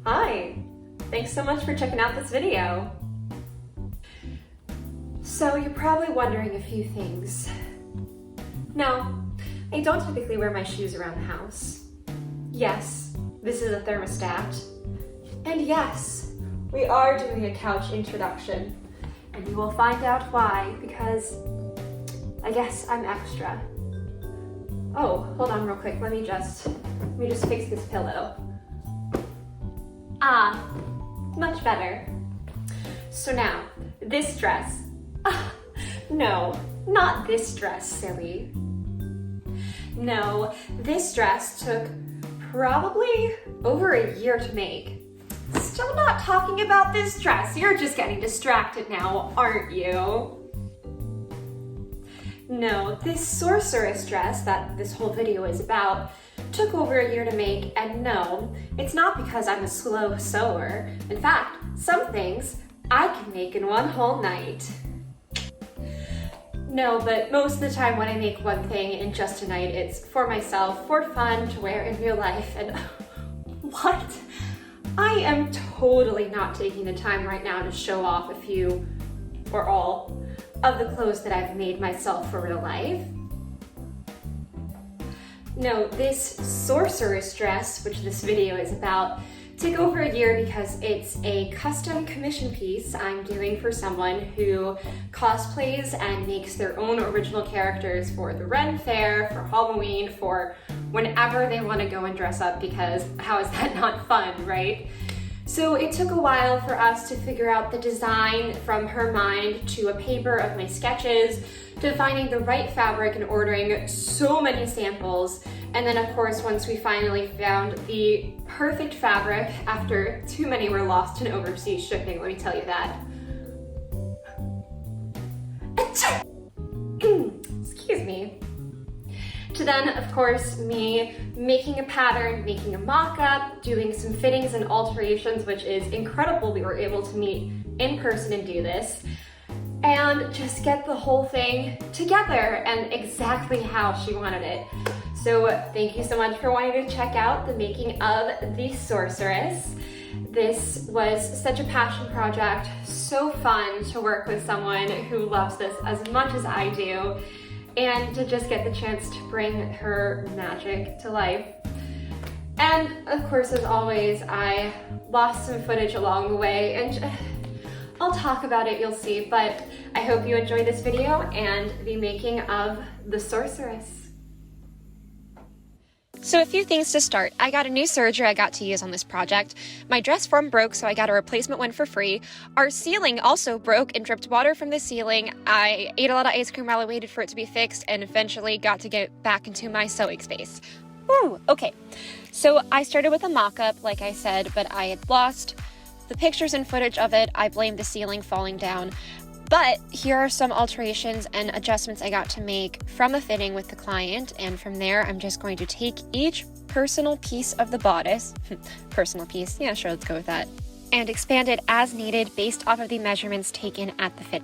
Hi! Thanks so much for checking out this video. So you're probably wondering a few things. No, I don't typically wear my shoes around the house. Yes, this is a thermostat. And yes, we are doing a couch introduction. And you will find out why, because I guess I'm extra. Oh, hold on real quick, let me just fix this pillow. Ah, much better. So now, this dress. No, not this dress, silly. No, this dress took probably over a year to make. Still not talking about this dress. You're just getting distracted now, aren't you? No, this Sorceress dress that this whole video is about took over a year to make, and no, it's not because I'm a slow sewer. In fact, some things I can make in one whole night. No, but most of the time when I make one thing in just a night, it's for myself, for fun, to wear in real life, and what? I am totally not taking the time right now to show off a few, or all, of the clothes that I've made myself for real life. No, this Sorceress dress, which this video is about, took over a year because it's a custom commission piece I'm doing for someone who cosplays and makes their own original characters for the Ren Fair, for Halloween, for whenever they want to go and dress up, because how is that not fun, right? So it took a while for us to figure out the design from her mind to a paper of my sketches, to finding the right fabric and ordering so many samples. And then of course, once we finally found the perfect fabric, after too many were lost in overseas shipping, let me tell you that. Excuse me. To then, of course, me making a pattern, making a mock-up, doing some fittings and alterations, which is incredible we were able to meet in person and do this, and just get the whole thing together and exactly how she wanted it. So thank you so much for wanting to check out the making of the Sorceress. This was such a passion project, so fun to work with someone who loves this as much as I do, and to just get the chance to bring her magic to life. And of course, as always, I lost some footage along the way, and I'll talk about it, you'll see, but I hope you enjoy this video and the making of the Sorceress. So a few things to start. I got a new serger I got to use on this project. My dress form broke, so I got a replacement one for free. Our ceiling also broke and dripped water from the ceiling. I ate a lot of ice cream while I waited for it to be fixed and eventually got to get back into my sewing space. Woo! Okay, so I started with a mock-up, like I said, but I had lost the pictures and footage of it. I blamed the ceiling falling down. But here are some alterations and adjustments I got to make from a fitting with the client, and from there I'm just going to take each personal piece of the bodice, personal piece, yeah sure, let's go with that, and expand it as needed based off of the measurements taken at the fit.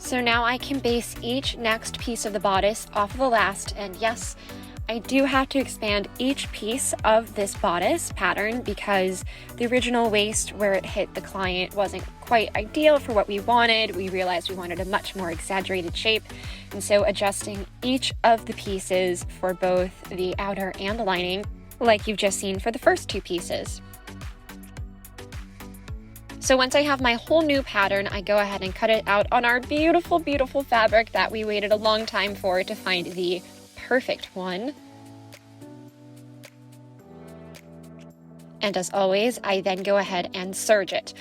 So now I can base each next piece of the bodice off of the last, and yes, I do have to expand each piece of this bodice pattern because the original waist where it hit the client wasn't quite ideal for what we wanted. We realized we wanted a much more exaggerated shape, and so adjusting each of the pieces for both the outer and the lining, like you've just seen for the first two pieces. So once I have my whole new pattern, I go ahead and cut it out on our beautiful, beautiful fabric that we waited a long time for to find the perfect one. And as always, I then go ahead and serge it.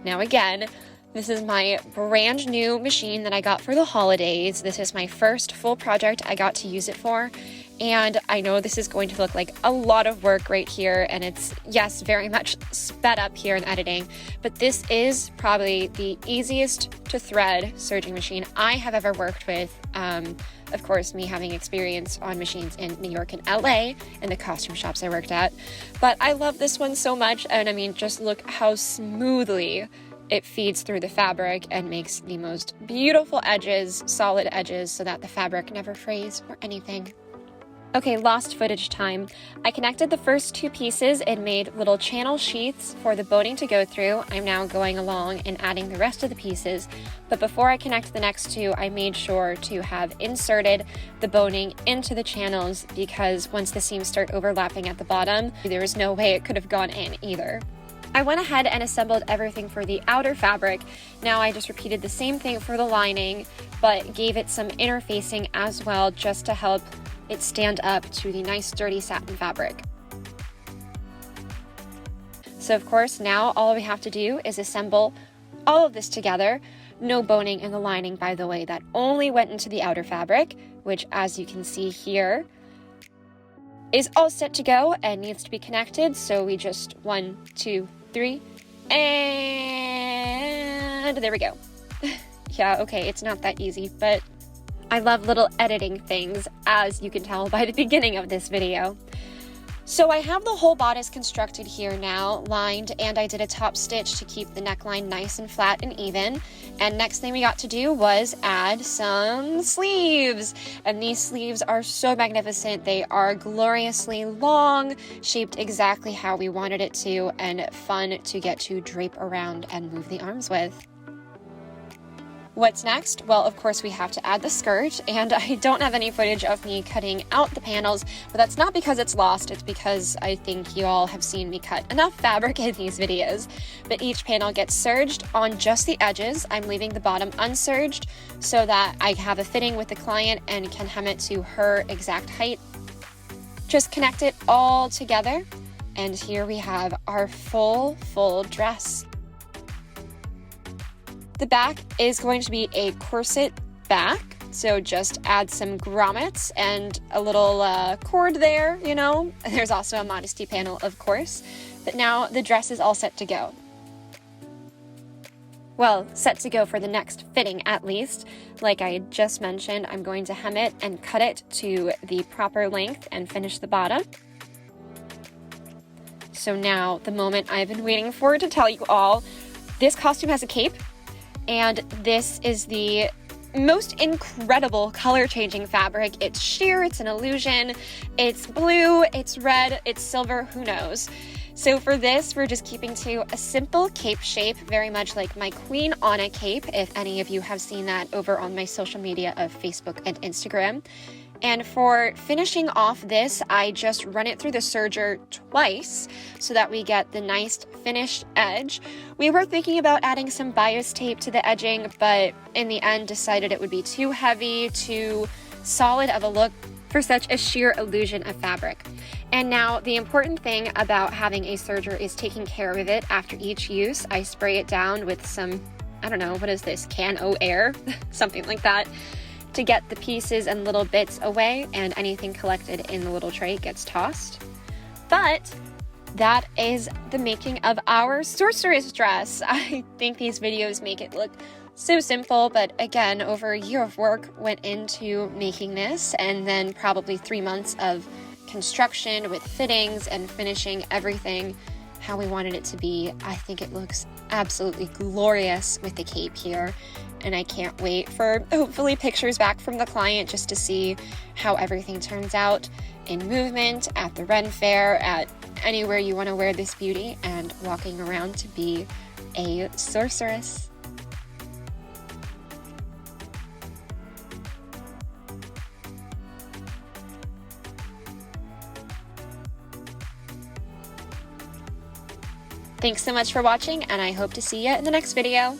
Now again, this is my brand new machine that I got for the holidays. This is my first full project I got to use it for. And I know this is going to look like a lot of work right here, and it's, yes, very much sped up here in editing, but this is probably the easiest to thread serging machine I have ever worked with. Of course, me having experience on machines in New York and LA in the costume shops I worked at. But I love this one so much, and I mean, just look how smoothly it feeds through the fabric and makes the most beautiful edges, solid edges, so that the fabric never frays or anything. Okay, lost footage time. I connected the first 2 pieces and made little channel sheaths for the boning to go through. I'm now going along and adding the rest of the pieces, but before I connect the next 2, I made sure to have inserted the boning into the channels, because once the seams start overlapping at the bottom, there was no way it could have gone in either. I went ahead and assembled everything for the outer fabric. Now I just repeated the same thing for the lining, but gave it some interfacing as well, just to help it stand up to the nice sturdy satin fabric. So of course, now all we have to do is assemble all of this together. No boning in the lining, by the way, that only went into the outer fabric, which, as you can see here, is all set to go and needs to be connected. So we just 1, 2, 3, and there we go. Yeah, okay, it's not that easy, but I love little editing things, as you can tell by the beginning of this video. So I have the whole bodice constructed here now, lined, and I did a top stitch to keep the neckline nice and flat and even. And next thing we got to do was add some sleeves. And these sleeves are so magnificent. They are gloriously long, shaped exactly how we wanted it to, and fun to get to drape around and move the arms with. What's next? Well, of course, we have to add the skirt, and I don't have any footage of me cutting out the panels, but that's not because it's lost. It's because I think you all have seen me cut enough fabric in these videos. But each panel gets serged on just the edges. I'm leaving the bottom unserged so that I have a fitting with the client and can hem it to her exact height. Just connect it all together, and here we have our full dress. The back is going to be a corset back, so just add some grommets and a little cord there, you know. There's also a modesty panel, of course, but now the dress is all set to go. Well, set to go for the next fitting at least. Like I had just mentioned, I'm going to hem it and cut it to the proper length and finish the bottom. So now, the moment I've been waiting for to tell you all, this costume has a cape. And this is the most incredible color changing fabric. It's sheer, it's an illusion, it's blue, it's red, it's silver, who knows. So for this, we're just keeping to a simple cape shape, very much like my Queen Anna cape, if any of you have seen that over on my social media of Facebook and Instagram. And for finishing off this, I just run it through the serger twice so that we get the nice finished edge. We were thinking about adding some bias tape to the edging, but in the end decided it would be too heavy, too solid of a look for such a sheer illusion of fabric. And now the important thing about having a serger is taking care of it after each use. I spray it down with some, I don't know, what is this, Can-O air? Something like that, to get the pieces and little bits away, and anything collected in the little tray gets tossed. But that is the making of our Sorceress dress. I think these videos make it look so simple, but again, over a year of work went into making this, and then probably 3 months of construction with fittings and finishing everything how we wanted it to be. I think it looks absolutely glorious with the cape here, and I can't wait for hopefully pictures back from the client just to see how everything turns out in movement, at the Ren Fair, at anywhere you want to wear this beauty, and walking around to be a sorceress. Thanks so much for watching, and I hope to see you in the next video.